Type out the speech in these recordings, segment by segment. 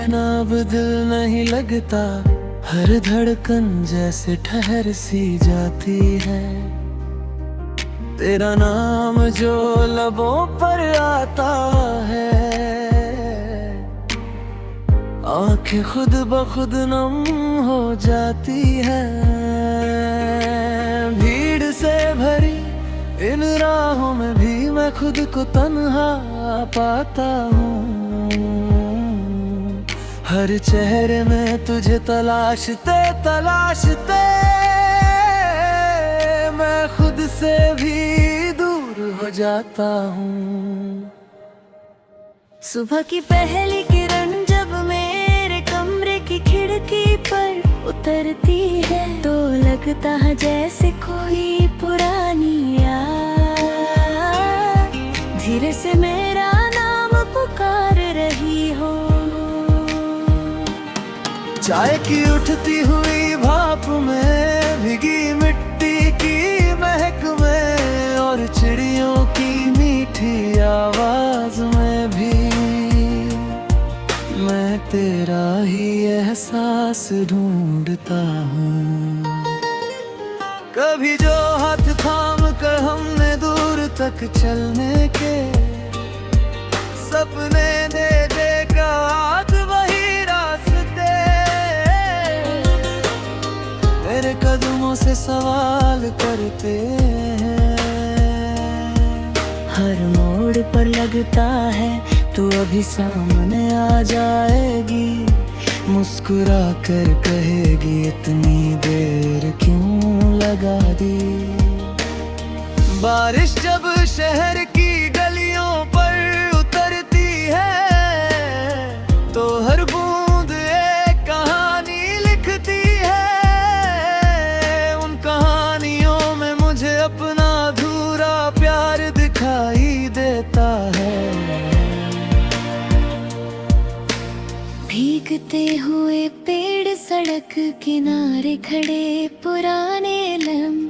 देखना अब दिल नहीं लगता, हर धड़कन जैसे ठहर सी जाती है। तेरा नाम जो लबों पर आता है, आंखें खुद ब खुद नम हो जाती है। भीड़ से भरी इन राहों में भी मैं खुद को तन्हा पाता हूँ। हर चेहरे में तुझे तलाशते तलाशते मैं खुद से भी दूर हो जाता हूँ। सुबह की पहली किरण जब मेरे कमरे की खिड़की पर उतरती है, तो लगता है जैसे कोई पुरानी याद धीरे से मेरा नाम पुकार रही हो। चाय की उठती हुई भाप में, भीगी मिट्टी की महक में, और चिड़ियों की मीठी आवाज में भी मैं तेरा ही एहसास ढूंढता हूँ। कभी जो हाथ थाम कर हमने दूर तक चलने के सपने दे देगा आज वही रास्ते, मेरे कदमों से सवाल करते हैं। हर मोड़ पर लगता है तू अभी सामने आ जाएगी, मुस्कुरा कर कहेगी इतनी देर क्यों लगा दी। बारिश जब शहर की गलियों पर उतरती है, तो हर बूंद एक कहानी लिखती है। उन कहानियों में मुझे अपना अधूरा प्यार दिखाई देता है। भीगते हुए पेड़ सड़क किनारे खड़े पुराने लम्हे,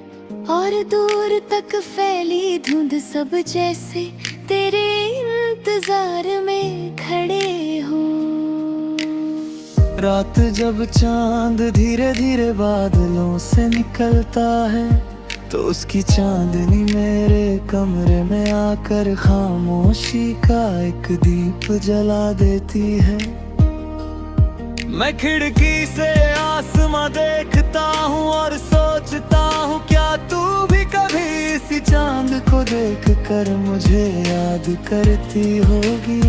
और दूर तक फैली धुंध, सब जैसे तेरे इंतजार में खड़े हो। रात जब चांद धीरे धीरे बादलों से निकलता है, तो उसकी चांदनी मेरे कमरे में आकर खामोशी का एक दीप जला देती है। मैं खिड़की से आसमां देखता हूँ और सोचता हूँ क्या तू भी कभी इसी चांद को देख कर मुझे याद करती होगी।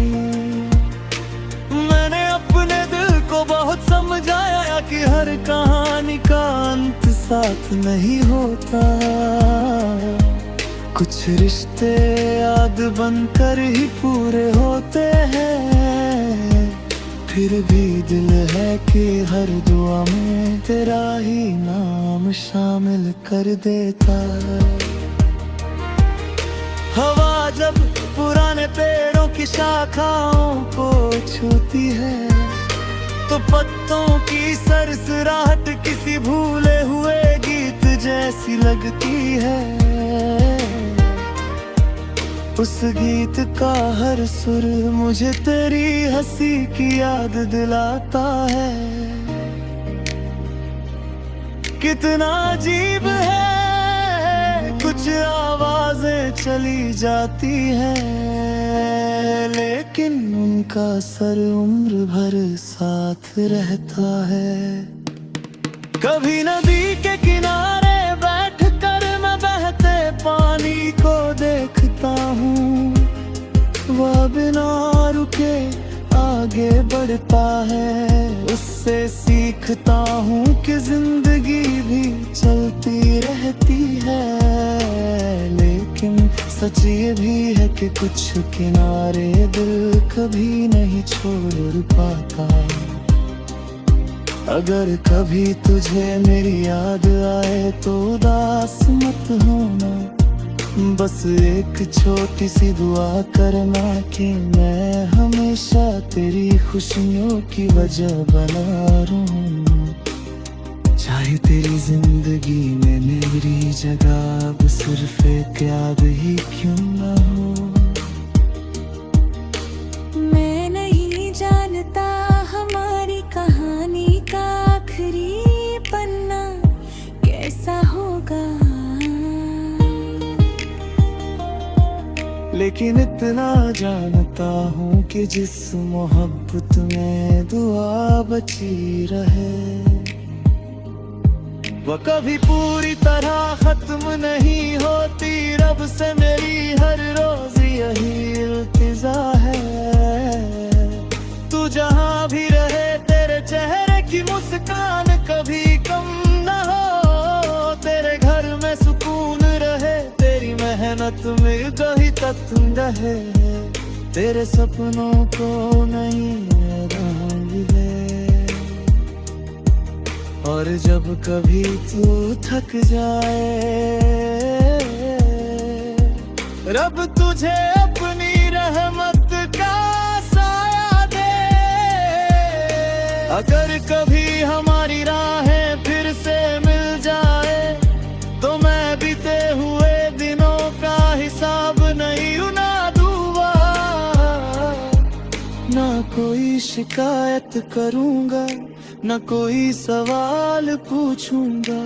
मैंने अपने दिल को बहुत समझाया कि हर कहानी का अंत साथ नहीं होता, कुछ रिश्ते याद बनकर ही पूरे होते हैं। फिर भी दिल है कि हर दुआ में तेरा ही नाम शामिल कर देता। हवा जब पुराने पेड़ों की शाखाओं को छूती है, तो पत्तों की सरसराहट किसी भूले हुए गीत जैसी लगती है। उस गीत का हर सुर मुझे तेरी हंसी की याद दिलाता है। कितना अजीब है, कुछ आवाजें चली जाती हैं, लेकिन उनका असर उम्र भर साथ रहता है। कभी नदी के किनारे बैठ कर मैं बहते पानी को देखता हूँ, वह बिना रुके आगे बढ़ता है। उससे सीखता हूँ कि जिंदगी भी चलती रहती है, लेकिन सच ये भी है कि कुछ किनारे दिल कभी नहीं छोड़ पाता। अगर कभी तुझे मेरी याद आए तो उदास मत होना, बस एक छोटी सी दुआ करना कि मैं हमेशा तेरी खुशियों की वजह बना रहूं। चाहे तेरी जिंदगी में मेरी जगह अब सिर्फ एक याद ही क्यों ना हो। मैं नहीं जानता हमारा लेकिन इतना जानता हूँ कि जिस मोहब्बत में दुआ बची रहे वो कभी पूरी तरह खत्म नहीं होती। रब से मेरी हर रोज यही इल्तिजा है, तू जहाँ भी रहे तेरे चेहरे की मुस्कान कभी कम न हो। तेरे घर में सुकून रहे, तेरी मेहनत में कहीं तक रहे, तेरे सपनों को नहीं रंग ले। और जब कभी तू थक जाए रब तुझे अपनी रहमत का साया दे। अगर कभी हमारी राहें फिर से मिल जाए तो मैं बीते हुए दिनों का हिसाब नहीं उना दूंगा। ना कोई शिकायत करूंगा, न कोई सवाल पूछूंगा,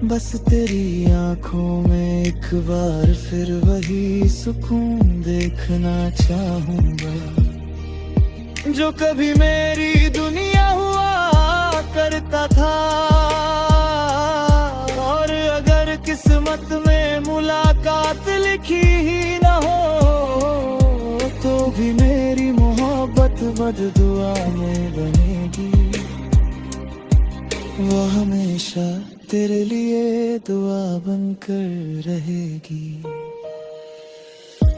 बस तेरी आंखों में एक बार फिर वही सुकून देखना चाहूंगा जो कभी मेरी दुनिया हुआ करता था। और अगर किस्मत में मुलाकात लिखी ही न हो तो भी मेरी मोहब्बत बददुआ में बनेगी। वो हमेशा तेरे लिए दुआ बनकर रहेगी।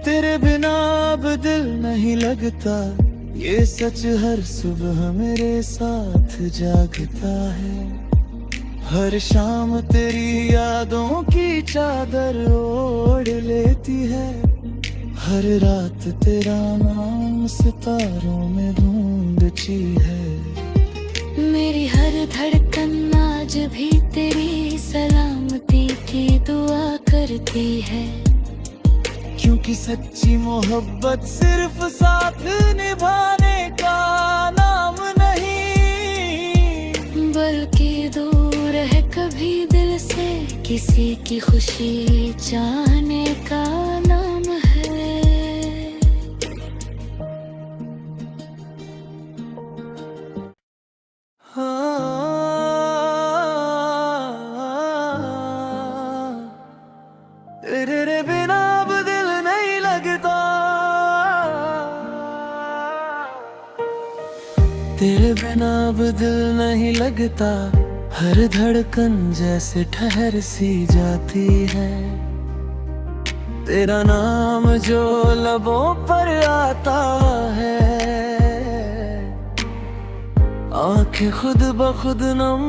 तेरे बिना अब दिल नहीं लगता, ये सच हर सुबह मेरे साथ जागता है। हर शाम तेरी यादों की चादर ओढ़ लेती है, हर रात तेरा नाम सितारों में ढूंढती है। मेरी हर धड़कन आज भी तेरी सलामती की दुआ करती है। क्योंकि सच्ची मोहब्बत सिर्फ साथ निभाने का नाम नहीं, बल्कि दूर है कभी दिल से किसी की खुशी चाहने का नाम है। तेरे बिना अब दिल नहीं लगता, तेरे बिना अब दिल नहीं लगता। हर धड़कन जैसे ठहर सी जाती है, तेरा नाम जो लबों पर आता है। आंखें खुद ब खुद नम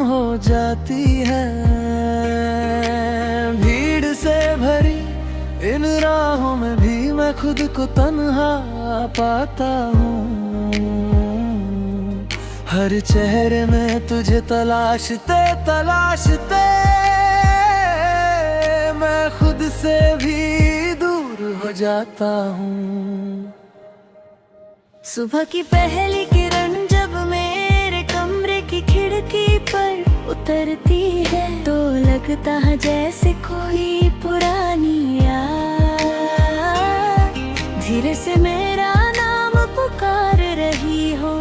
हो जाती है, भीड़ से भरी इन राहों में भी मैं खुद को तन्हा पाता हूँ। हर चेहरे में तुझे तलाशते तलाशते मैं खुद से भी दूर हो जाता हूँ। सुबह की पहली किरण जब मेरे कमरे की खिड़की पर उतरती है तो लगता है जैसे कोई पुरानी याद धीरे से मेरा नाम पुकार रही हो।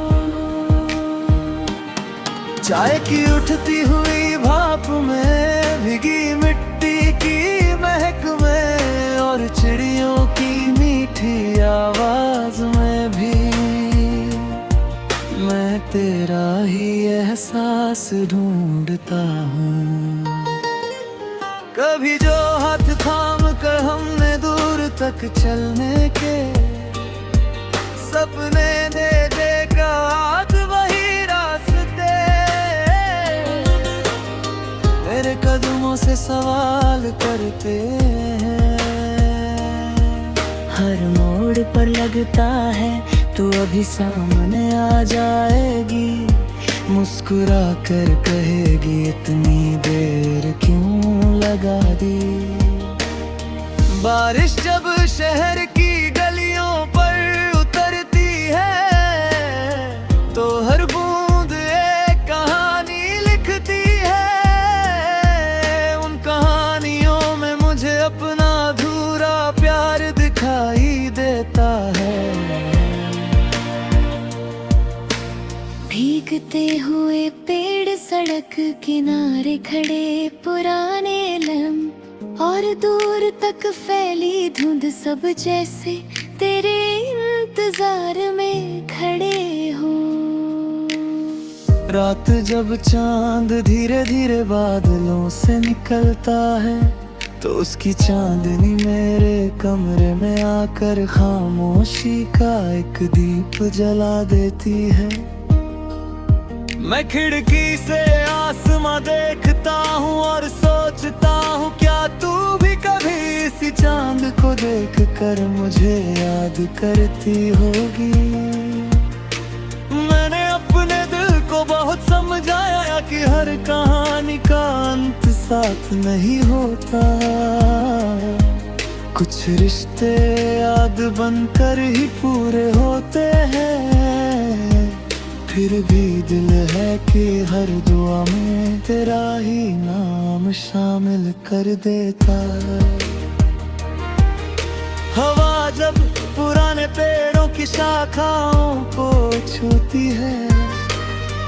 चाय की उठती हुई भाप में, भीगी मिट्टी की महक में और चिड़ियों की मीठी आवाज में भी मैं तेरा ही एहसास ढूंढता हूँ। कभी जो हाथ थाम कर हमने दूर तक चलने के सपने दे देगा आज वही रास्ते। मेरे कदमों से सवाल करते हैं, हर मोड़ पर लगता है तू अभी सामने आ जाएगी, मुस्कुरा कर कहेगी इतनी देर क्यों लगा दी। बारिश जब शहर की गलियों पर उतरती है तो हर बूंद एक कहानी लिखती है। उन कहानियों में मुझे अपना अधूरा प्यार दिखाई लचकते हुए पेड़, सड़क किनारे खड़े पुराने लम्ब, और दूर तक फैली धुंध, सब जैसे तेरे इंतजार में खड़े हो। रात जब चांद धीरे धीरे बादलों से निकलता है, तो उसकी चांदनी मेरे कमरे में आकर खामोशी का एक दीप जला देती है। मैं खिड़की से आसमां देखता हूँ और सोचता हूँ, क्या तू भी कभी इसी चांद को देख कर मुझे याद करती होगी। मैंने अपने दिल को बहुत समझाया कि हर कहानी का अंत साथ नहीं होता, कुछ रिश्ते याद बनकर ही पूरे होते हैं। फिर भी दिल है कि हर दुआ में तेरा ही नाम शामिल कर देता। हवा जब पुराने पेड़ों की शाखाओं को छूती है,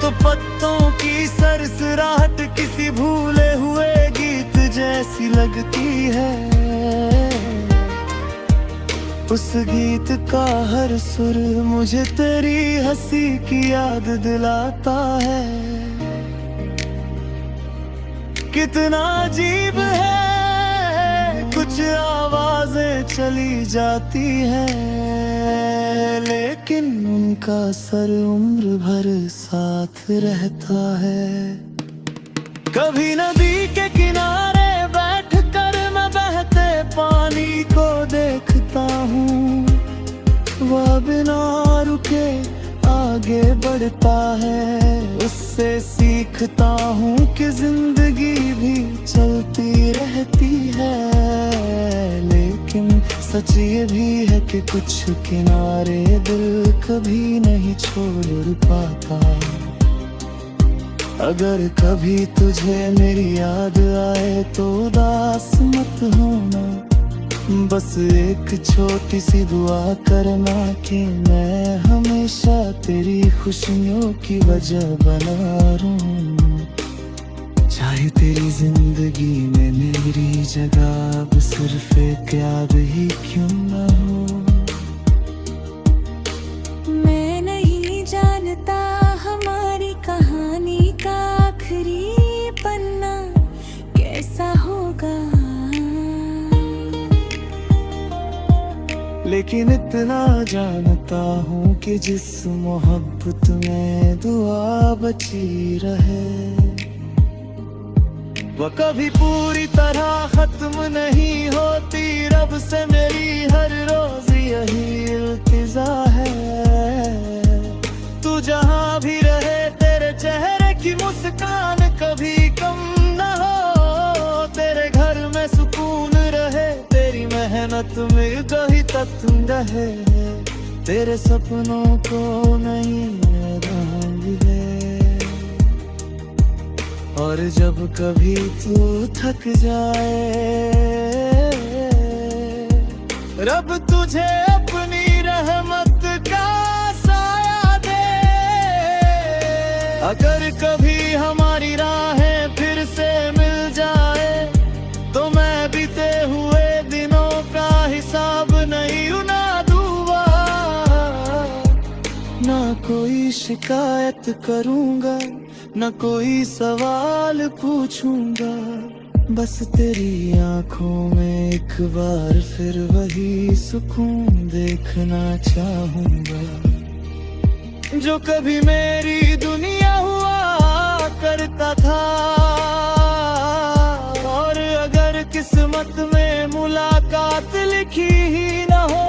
तो पत्तों की सरसराहट किसी भूले हुए गीत जैसी लगती है। उस गीत का हर सुर मुझे तेरी हंसी की याद दिलाता है। कितना अजीब है, कुछ आवाजें चली जाती हैं, लेकिन उनका असर उम्र भर साथ रहता है। कभी नदी के किनारे बैठकर मैं बहते पानी को देखता हूँ, वह बिना रुके आगे बढ़ता है। उससे सीखता हूँ कि जिंदगी भी चलती रहती है, लेकिन सच ये भी है कि कुछ किनारे दिल कभी नहीं छोड़ पाता। अगर कभी तुझे मेरी याद आए तो उदास मत होना, बस एक छोटी सी दुआ करना कि मैं हमेशा तेरी खुशियों की वजह बना रहूं। चाहे तेरी जिंदगी में मेरी जगह अब सिर्फ एक याद ही क्यों ना हो। मैं नहीं जानता हमारी कहानी का आखिरी पन्ना कैसा होगा, लेकिन इतना जानता हूँ कि जिस मोहब्बत में दुआ बची रहे, वो कभी पूरी तरह खत्म नहीं होती। रब से मेरी हर रोज यही इल्तिजा है, तू जहाँ भी रहे तेरे चेहरे की मुस्कान कभी कम न हो। तेरे घर में सुकून रहे, तेरी मेहनत में कहीं तक रहे, तेरे सपनों को नहीं रंग दे। और जब कभी तू थक जाए, रब तुझे अपनी रहमत का साया दे। अगर कभी हमारी राहें फिर से मिल जाए, तो मैं बीते हुए दिनों का हिसाब नहीं ना दूंगा, ना कोई शिकायत करूंगा, न कोई सवाल पूछूंगा। बस तेरी आंखों में एक बार फिर वही सुकून देखना चाहूंगा, जो कभी मेरी दुनिया हुआ करता था। और अगर किस्मत में मुलाकात लिखी ही न हो,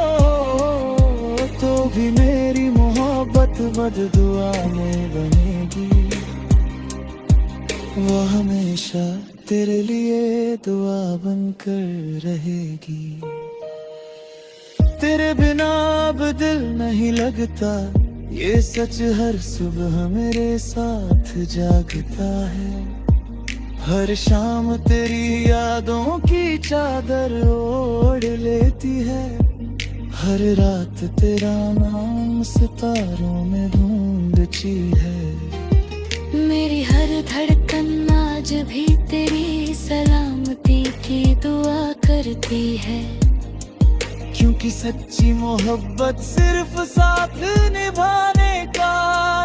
तो भी मेरी मोहब्बत बददुआ में बनेगी। वो हमेशा तेरे लिए दुआ बनकर रहेगी। तेरे बिना अब दिल नहीं लगता, ये सच हर सुबह मेरे साथ जागता है। हर शाम तेरी यादों की चादर ओढ़ लेती है, हर रात तेरा नाम सितारों में ढूंढती है। करती है। क्योंकि सच्ची मोहब्बत सिर्फ साथ निभाने का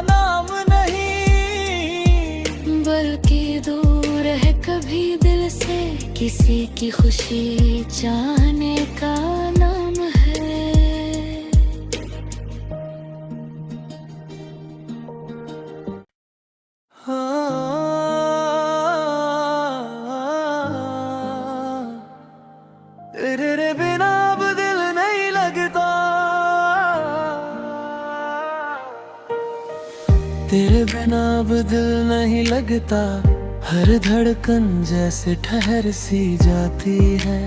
नाम नहीं, बल्कि दूर है कभी दिल से किसी की खुशी चाहने का नाम है। तेरे बिना अब दिल नहीं लगता, तेरे बिना अब दिल नहीं लगता। हर धड़कन जैसे ठहर सी जाती है।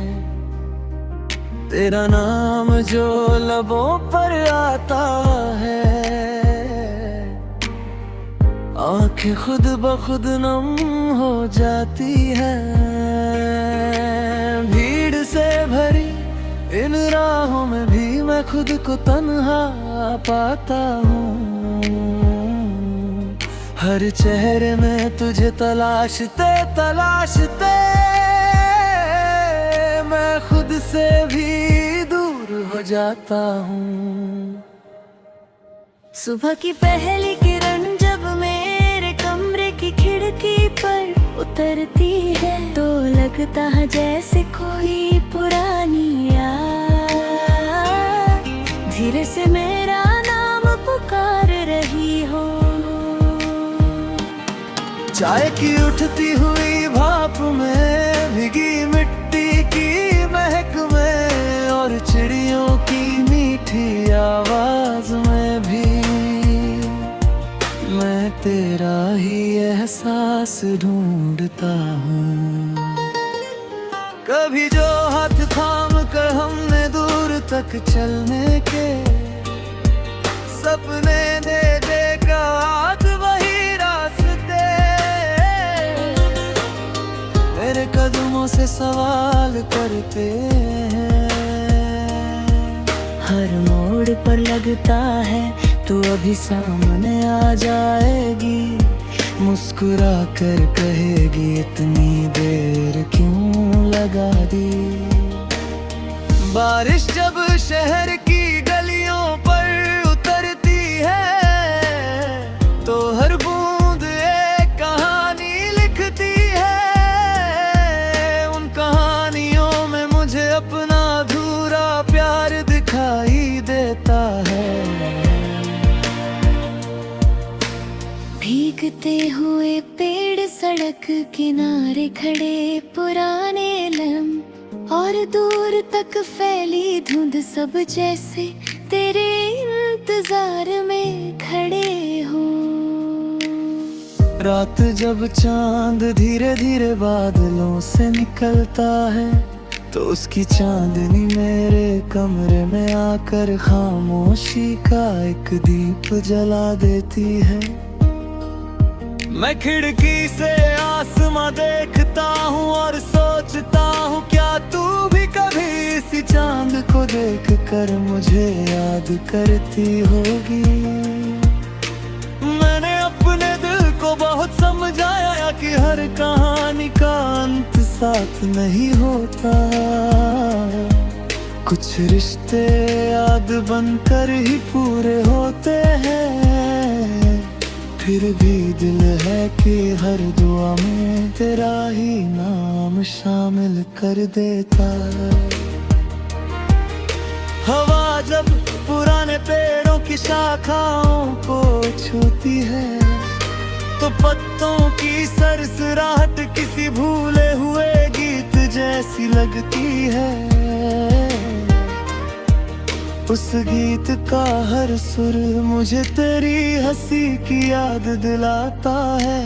तेरा नाम जो लबों पर आता है, आंखें खुद ब खुद नम हो जाती है। भीड़ से भरी इन राहों में भी मैं खुद को तन्हा पाता हूँ। हर चेहरे में तुझे तलाशते तलाशते मैं खुद से भी दूर हो जाता हूँ। सुबह की पहली किरण जब मेरे कमरे की खिड़की पर उतरती है, तो लगता है जैसे कोई पुरानी याद धीरे से मेरा नाम पुकार रही हो। चाय की उठती हुई भाप में, भीगी मिट्टी की महक में, और चिड़ियों की मीठी आवाज में भी मैं तेरा ही एहसास ढूंढता हूँ। कभी जो हाथ थाम कर हमने दूर तक चलने के सपने दे देगा आज वही रास्ते, मेरे कदमों से सवाल करते हैं। हर मोड़ पर लगता है तू अभी सामने आ जाएगी, मुस्कुरा कर कहेगी इतनी देर क्यों लगा दी। बारिश जब शहर की गलियों पर उतरती है, तो हर बूंद एक कहानी लिखती है। उन कहानियों में मुझे अपना अधूरा प्यार दिखाई देता है। भीगते हुए पेड़ सड़क किनारे खड़े पुराने लम्हे, और दूर तक फैली धुंध, सब जैसे तेरे इंतजार में खड़े हो। रात जब चांद धीरे धीरे बादलों से निकलता है, तो उसकी चांदनी मेरे कमरे में आकर खामोशी का एक दीप जला देती है। मैं खिड़की से आसमां देखता हूँ और सोचता हूँ क्या तू भी कभी इसी चांद को देख कर मुझे याद करती होगी। मैंने अपने दिल को बहुत समझाया कि हर कहानी का अंत साथ नहीं होता, कुछ रिश्ते याद बनकर ही पूरे होते हैं। फिर भी दिल है कि हर दुआ में तेरा ही नाम शामिल कर देता। हवा जब पुराने पेड़ों की शाखाओं को छूती है, तो पत्तों की सरसराहट किसी भूले हुए गीत जैसी लगती है। उस गीत का हर सुर मुझे तेरी हंसी की याद दिलाता है।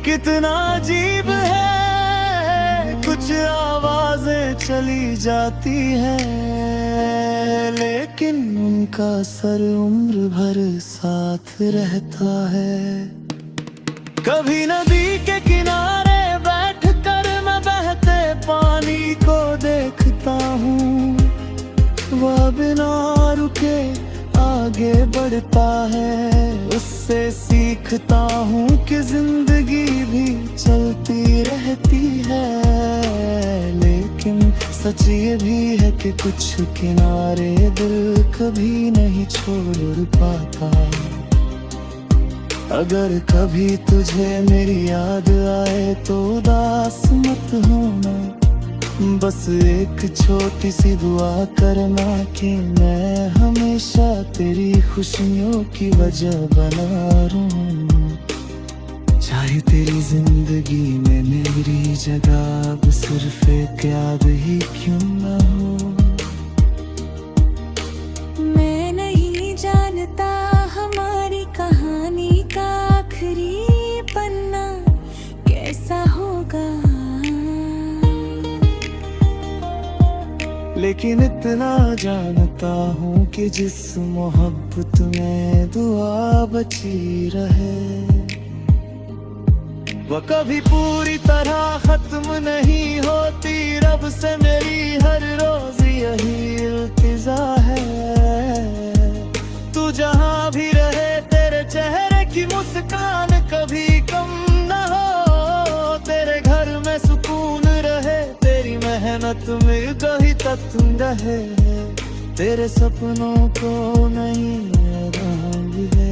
कितना अजीब है, कुछ आवाजें चली जाती हैं, लेकिन उनका असर उम्र भर साथ रहता है। कभी नदी के किनारे बैठ कर मैं बहते पानी को देखता हूँ, वह बिना रुके आ आगे बढ़ता है उससे सीखता हूँ कि जिंदगी भी चलती रहती है। लेकिन सच ये भी है कि कुछ किनारे दिल कभी नहीं छोड़ पाता। अगर कभी तुझे मेरी याद आए तो उदास मत होना, बस एक छोटी सी दुआ करना कि मैं हमेशा तेरी खुशियों की वजह बना रहूं। चाहे तेरी जिंदगी में मेरी जगह अब सिर्फ एक याद ही क्यों ना हो। मैं नहीं जानता हमारी कहानी का आखिरी पन्ना कैसा होगा, लेकिन इतना जानता हूँ कि जिस मोहब्बत में दुआ बची रहे वो कभी पूरी तरह खत्म नहीं होती। रब से मेरी हर रोज यही इल्तिजा है, तू जहाँ भी रहे तेरे चेहरे की मुस्कान कभी कम न हो। तेरे घर में सुकून रहे, तेरी मेहनत में कहीं तक रहे, तेरे सपनों को नहीं रंग दे।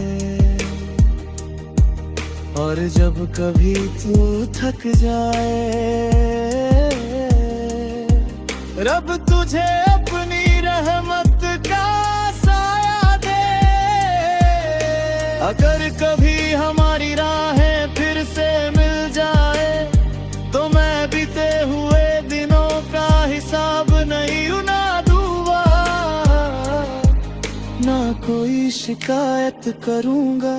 और जब कभी तू थक जाए रब तुझे अपनी रहमत का साया दे। अगर कभी हमारी राहें फिर से मिल जाए तो मैं बीते हुए दिनों का हिसाब नहीं ना दूंगा, ना कोई शिकायत करूंगा,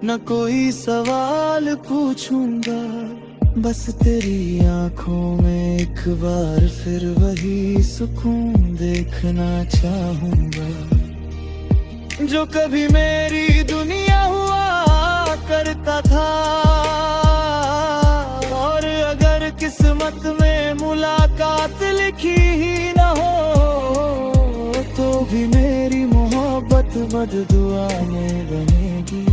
न कोई सवाल पूछूंगा। बस तेरी आंखों में एक बार फिर वही सुकून देखना चाहूंगा जो कभी मेरी दुनिया हुआ करता था। और अगर किस्मत में मुलाकात लिखी ही न हो तो भी मेरी मोहब्बत बददुआ में बनेगी।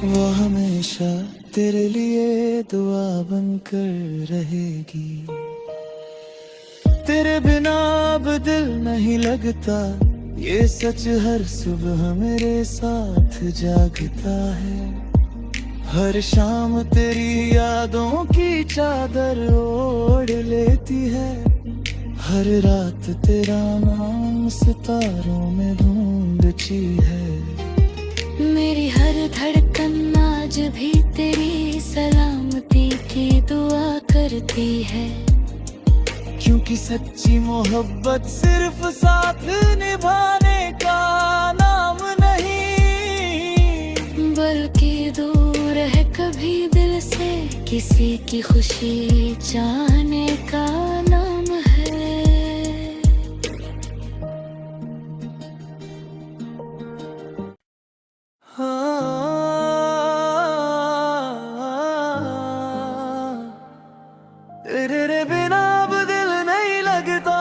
वो हमेशा तेरे लिए दुआ बनकर रहेगी। तेरे बिना अब दिल नहीं लगता, ये सच हर सुबह मेरे साथ जागता है। हर शाम तेरी यादों की चादर ओढ़ लेती है, हर रात तेरा नाम सितारों में ढूंढती है। मेरी हर धड़कन आज भी तेरी सलामती की दुआ करती है, क्योंकि सच्ची मोहब्बत सिर्फ साथ निभाने का नाम नहीं, बल्कि दूर है कभी दिल से किसी की खुशी चाहने का नाम है। तेरे बिना अब दिल नहीं लगता,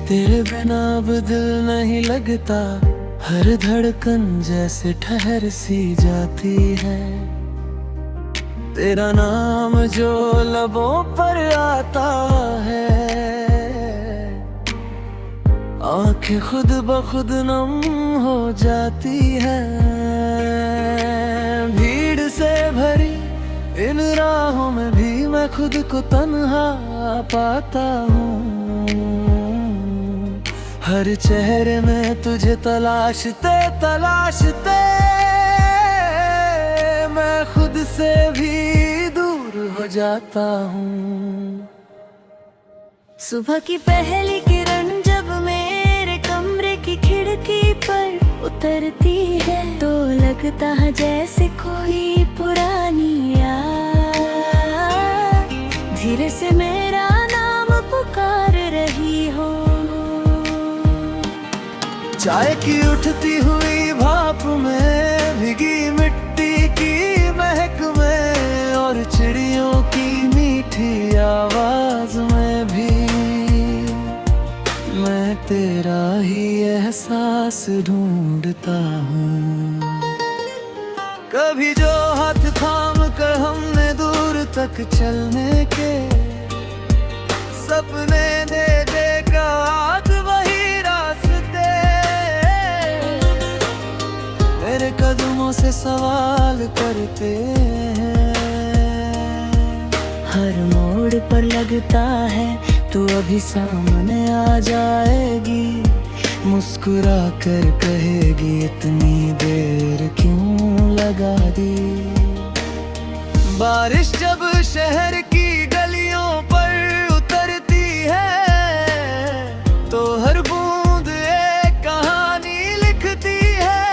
तेरे बिना अब दिल नहीं लगता। हर धड़कन जैसे ठहर सी जाती है, तेरा नाम जो लबों पर आता है। आंखें खुद ब खुद नम हो जाती है, भीड़ से भरी इन राहों में भी मैं खुद को तन्हा पाता हूँ। हर चेहरे में तुझे तलाशते तलाशते मैं खुद से भी दूर हो जाता हूँ। सुबह की पहली किरण जब मेरे कमरे की खिड़की पर उतरती है तो लगता है जैसे कोई पुरानी याद धीरे से मेरा नाम पुकार रही हो। चाय की उठती हुई भाप में, भीगी मिट्टी की महक में और चिड़ियों की मीठी आवाज में भी मैं तेरा ही एहसास ढूंढता हूँ। कभी जो हाथ थाम कर हमने दूर तक चलने के सपने दे देगा आज वही रास्ते, मेरे कदमों से सवाल करते हैं। हर मोड़ पर लगता है तू अभी सामने आ जाएगी, मुस्कुरा कर कहेगी इतनी देर क्यों लगा दी। बारिश जब शहर की गलियों पर उतरती है तो हर बूंद एक कहानी लिखती है।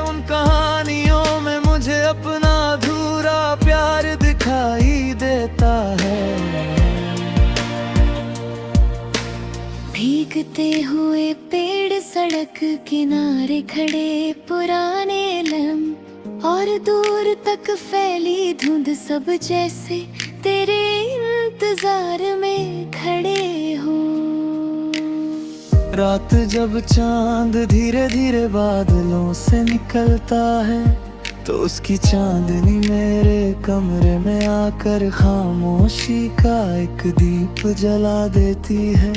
उन कहानियों में मुझे अपना अधूरा प्यार दिखाई देता है। भीगते हुए पेड़ सड़क किनारे खड़े पुराने लम्हे और दूर तक फैली धुंध, सब जैसे तेरे इंतजार में खड़े हो। रात जब चांद धीरे धीरे बादलों से निकलता है तो उसकी चांदनी मेरे कमरे में आकर खामोशी का एक दीप जला देती है।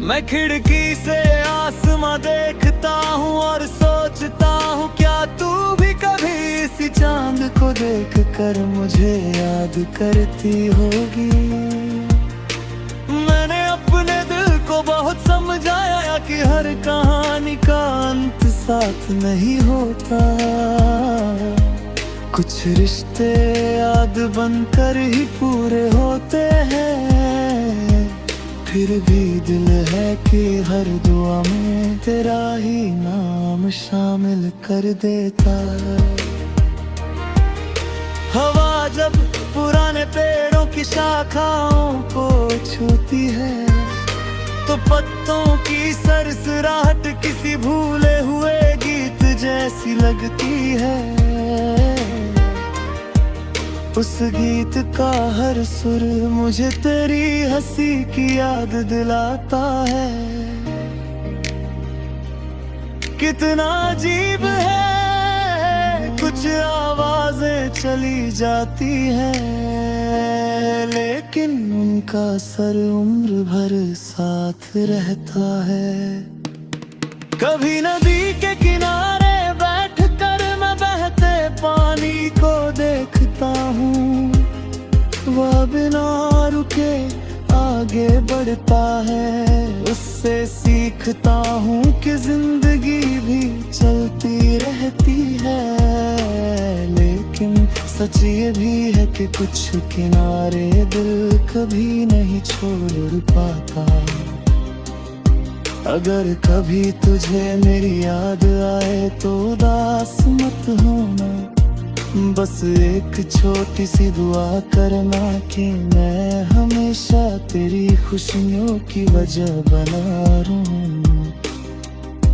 मैं खिड़की से आसमां देखता हूँ और सोचता हूँ क्या तू भी कभी इसी चांद को देख कर मुझे याद करती होगी। मैंने अपने दिल को बहुत समझाया कि हर कहानी का अंत साथ नहीं होता, कुछ रिश्ते याद बनकर ही पूरे होते हैं। फिर भी दिल है कि हर दुआ में तेरा ही नाम शामिल कर देता। हवा जब पुराने पेड़ों की शाखाओं को छूती है तो पत्तों की सरसराहट किसी भूले हुए गीत जैसी लगती है। उस गीत का हर सुर मुझे तेरी हंसी की याद दिलाता है। कितना अजीब है, कुछ आवाजें चली जाती हैं लेकिन उनका असर उम्र भर साथ रहता है। कभी नदी के किनारे बैठ कर मैं बहते पानी को देखता हूँ, वह बिना रुके आगे बढ़ता है। उससे सीखता हूँ कि जिंदगी भी चलती रहती है, लेकिन सच ये भी है कि कुछ किनारे दिल कभी नहीं छोड़ पाता। अगर कभी तुझे मेरी याद आए तो उदास मत होना, बस एक छोटी सी दुआ करना कि मैं हमेशा तेरी खुशियों की वजह बना रहूं।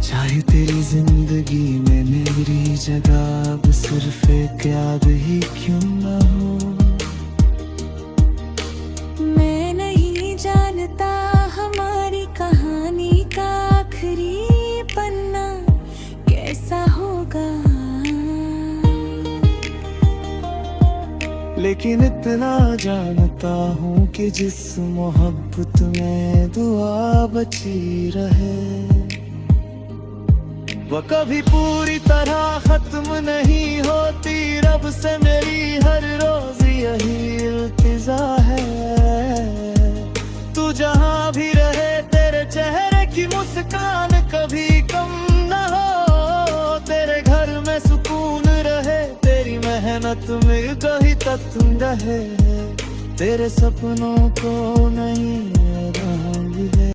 चाहे तेरी जिंदगी में मेरी जगह अब सिर्फ एक याद ही क्यों ना हो। मैं नहीं जानता हमारी कहानी का आखिरी पन्ना कैसा होगा, लेकिन इतना जानता हूँ कि जिस मोहब्बत में दुआ बची रहे वो कभी पूरी तरह खत्म नहीं होती। रब से मेरी हर रोज यही इल्तिजा है, तू जहाँ भी रहे तेरे चेहरे की मुस्कान कभी कम न हो। तेरे घर में सुकून रहे, तेरी मेहनत में कहीं तक रहे, तेरे सपनों को नहीं रंग है।